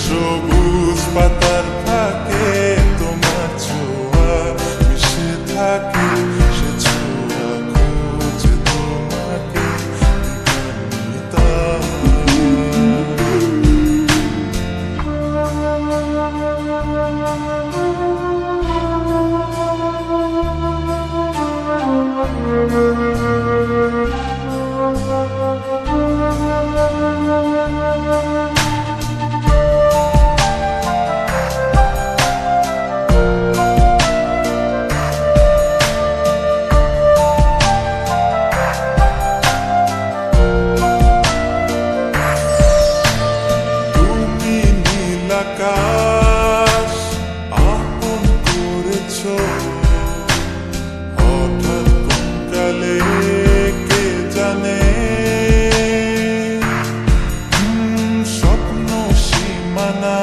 সবুজ পাতার ফাঁকে তোমার ছোঁয়া মিশে থাকে, সে ছোঁয়া খোঁজে তোমাকে আকাশ আপন করেছ, হঠাৎ কোনকালে কে জানে স্বপ্ন সীমানা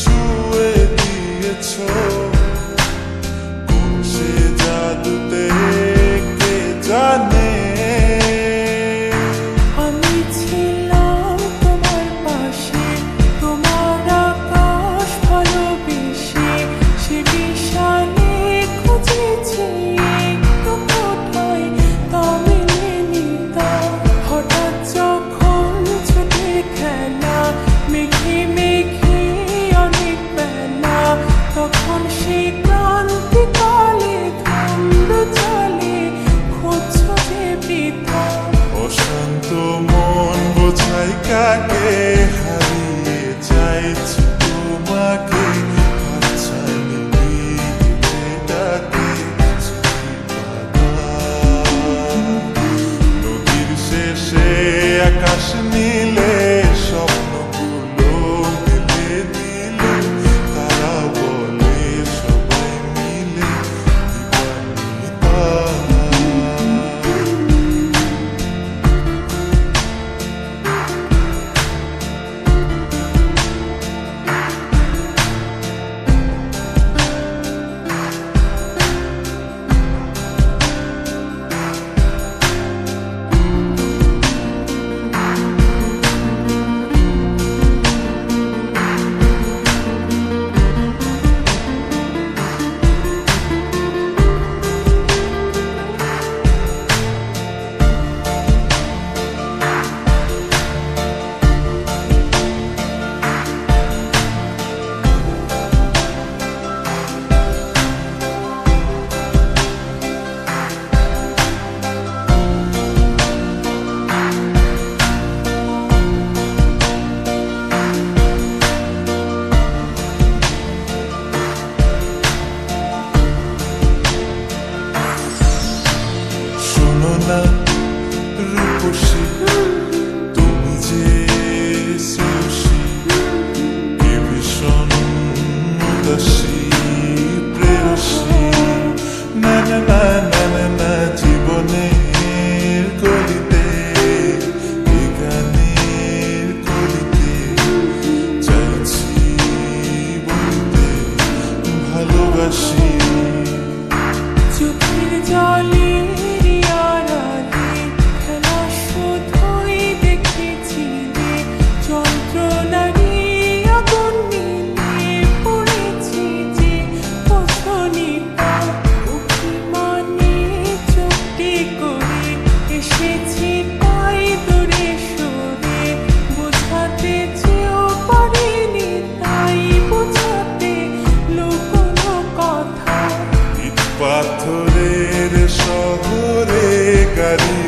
ছুঁয়ে দিয়েছ, কোন সে জাদুতে কে জানে। অশান্ত মন বোঝাই কাকে, হারিয়ে চাইছি তোমাকে, হাতছানি দিয়ে ডাকে নদীর শেষে আকাশ নীলে স্বপ্নগুলো মিলে দিলে, তারা বলে সবাই মিলে দিবানিতা। রূপসী তুমি যে শ্রেয়সী, কে ভীষণ উদাসী প্রেয়সী, না না না না না না জীবনের গলিতে, এ গানের কলিতে চাইছি বলতে ভালোবাসি। চোখের জলে পাথরের শহরে গাড়ি